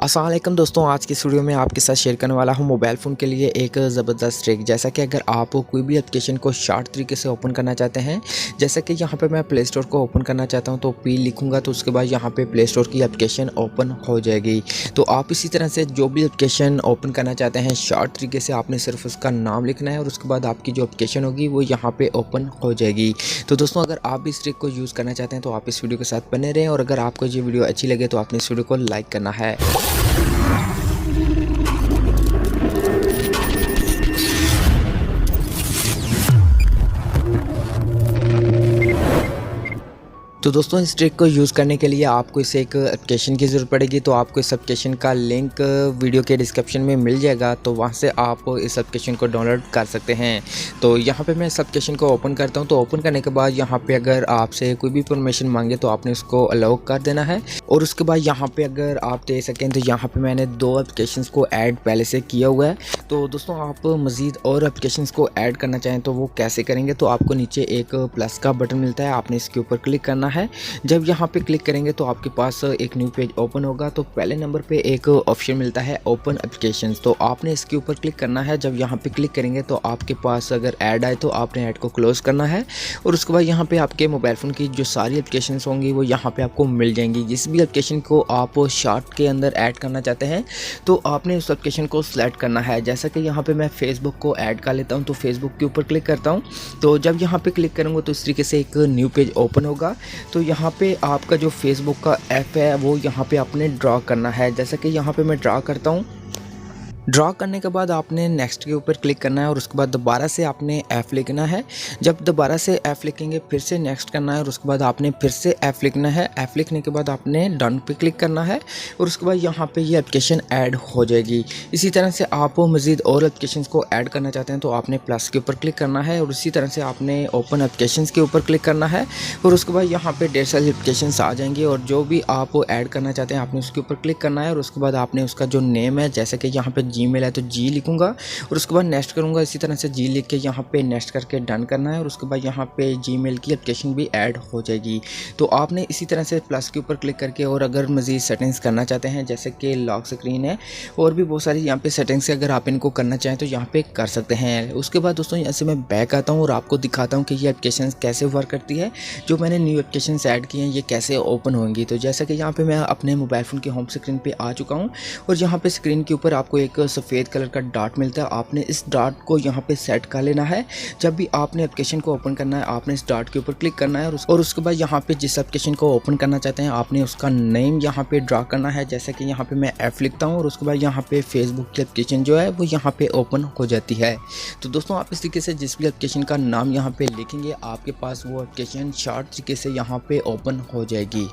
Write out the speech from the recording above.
अस्सलाम वालेकुम दोस्तों, आज की इस वीडियो में आपके साथ शेयर करने वाला हूं मोबाइल फ़ोन के लिए एक ज़बरदस्त ट्रिक। जैसा कि अगर आप कोई भी एप्लीकेशन को शॉर्ट तरीके से ओपन करना चाहते हैं, जैसा कि यहां पे मैं प्ले स्टोर को ओपन करना चाहता हूं तो पी लिखूंगा तो उसके बाद यहां पे प्ले स्टोर की एप्लीकेशन ओपन हो जाएगी। तो आप इसी तरह से जो भी एप्लीकेशन ओपन करना चाहते हैं शॉर्ट तरीके से आपने सिर्फ उसका नाम लिखना है और उसके बाद आपकी जो एप्लीकेशन होगी वो यहाँ पर ओपन हो जाएगी। तो दोस्तों, अगर आप भी इस ट्रिक को यूज़ करना चाहते हैं तो आप इस वीडियो के साथ बने रहें और अगर आपको ये वीडियो अच्छी लगे तो आपने इस वीडियो को लाइक करना है। तो दोस्तों, इस ट्रिक को यूज़ करने के लिए आपको इसे एक एप्लीकेशन की ज़रूरत पड़ेगी। तो आपको इस एप्लीकेशन का लिंक वीडियो के डिस्क्रिप्शन में मिल जाएगा, तो वहाँ से आप इस एप्लीकेशन को डाउनलोड कर सकते हैं। तो यहाँ पे मैं इस एप्लीकेशन को ओपन करता हूँ। तो ओपन करने के बाद यहाँ पे अगर आपसे कोई भी परमिशन मांगे तो आपने उसको अलाउ कर देना है। और उसके बाद यहाँ पे अगर आप दे सकें तो यहाँ पे मैंने 2 एप्लीकेशंस को ऐड पहले से किया हुआ है। तो दोस्तों, आप मज़ीद और एप्लीकेशंस को ऐड करना चाहें तो वो कैसे करेंगे, तो आपको नीचे एक प्लस का बटन मिलता है, आपने इसके ऊपर क्लिक करना है। जब यहाँ पे क्लिक करेंगे तो आपके पास एक न्यू पेज ओपन होगा। तो पहले नंबर पे एक ऑप्शन मिलता है ओपन एप्लीकेशंस, तो आपने इसके ऊपर क्लिक करना है। जब यहाँ पे क्लिक करेंगे तो आपके पास अगर ऐड आए तो आपने ऐड को क्लोज करना है और उसके बाद यहाँ पे आपके मोबाइल फ़ोन की जो सारी एप्लीकेशंस होंगी वो यहाँ पे आपको मिल जाएंगी। जिस भी एप्लीकेशन को आप शॉर्ट के अंदर ऐड करना चाहते हैं तो आपने उस एप्लीकेशन को सिलेक्ट करना है। जैसा कि यहाँ पे मैं फेसबुक को ऐड कर लेता हूँ, तो फेसबुक के ऊपर क्लिक करता हूँ। तो जब यहाँ पे क्लिक करूँगा तो इस तरीके से एक न्यू पेज ओपन होगा। तो यहाँ पे आपका जो फेसबुक का ऐप है वो यहाँ पे आपने ड्रा करना है। जैसा कि यहाँ पे मैं ड्रा करता हूँ। ड्रा करने के बाद आपने नेक्स्ट के ऊपर क्लिक करना है और उसके बाद दोबारा से आपने F लिखना है। जब दोबारा से F लिखेंगे फिर से नेक्स्ट करना है और उसके बाद आपने फिर से F लिखना है। F लिखने के बाद आपने डन पे क्लिक करना है और उसके बाद यहाँ पे ये एप्लीकेशन ऐड हो जाएगी। इसी तरह से आप मज़ीद और एप्लीकेशंस को ऐड करना चाहते हैं तो आपने प्लस के ऊपर क्लिक करना है और इसी तरह से आपने ओपन एप्लीकेशंस के ऊपर क्लिक करना है और उसके बाद यहाँ पर ढेर सारी एप्लीकेशंस आ जाएंगी और जो भी आप ऐड करना चाहते हैं आपने उसके ऊपर क्लिक करना है और उसके बाद आपने उसका जो नेम है, जैसे कि यहाँ पे जीमेल है तो जी लिखूंगा और उसके बाद नेक्स्ट करूंगा। इसी तरह से जी लिख के यहाँ पे नेक्स्ट करके डन करना है और उसके बाद यहाँ पे जीमेल की एप्लीकेशन भी ऐड हो जाएगी। तो आपने इसी तरह से प्लस के ऊपर क्लिक करके और अगर मज़ीद सेटिंग्स करना चाहते हैं जैसे कि लॉक स्क्रीन है और भी बहुत सारी यहाँ पे सेटिंग्स अगर आप इनको करना चाहें तो यहाँ पे कर सकते हैं। उसके बाद दोस्तों, यहाँ से मैं बैक आता हूँ और आपको दिखाता हूँ कि ये एप्लीकेशन कैसे वर्क करती है। जो मैंने न्यू एप्लीकेशन ऐड किए हैं ये कैसे ओपन होंगी। तो जैसा कि यहाँ पे मैं अपने मोबाइल फ़ोन की होम स्क्रीन पे आ चुका हूँ और यहाँ पे स्क्रीन के ऊपर आपको एक सफ़ेद कलर का डॉट मिलता है। आपने इस डॉट को यहाँ पे सेट कर लेना है। जब भी आपने एप्लीकेशन को ओपन करना है आपने इस डॉट के ऊपर क्लिक करना है और उसके बाद यहाँ पे जिस एप्लीकेशन को ओपन करना चाहते हैं आपने उसका नेम यहाँ पे ड्रा करना है। जैसे कि यहाँ पे मैं F लिखता हूँ और उसके बाद यहाँ पे फेसबुक की एप्लीकेशन जो है वो यहाँ पे ओपन हो जाती है। तो दोस्तों, आप इस तरीके से जिस भी एप्लीकेशन का नाम यहाँ पे लिखेंगे आपके पास वो एप्लीकेशन शॉर्ट तरीके से यहाँ पे ओपन हो जाएगी।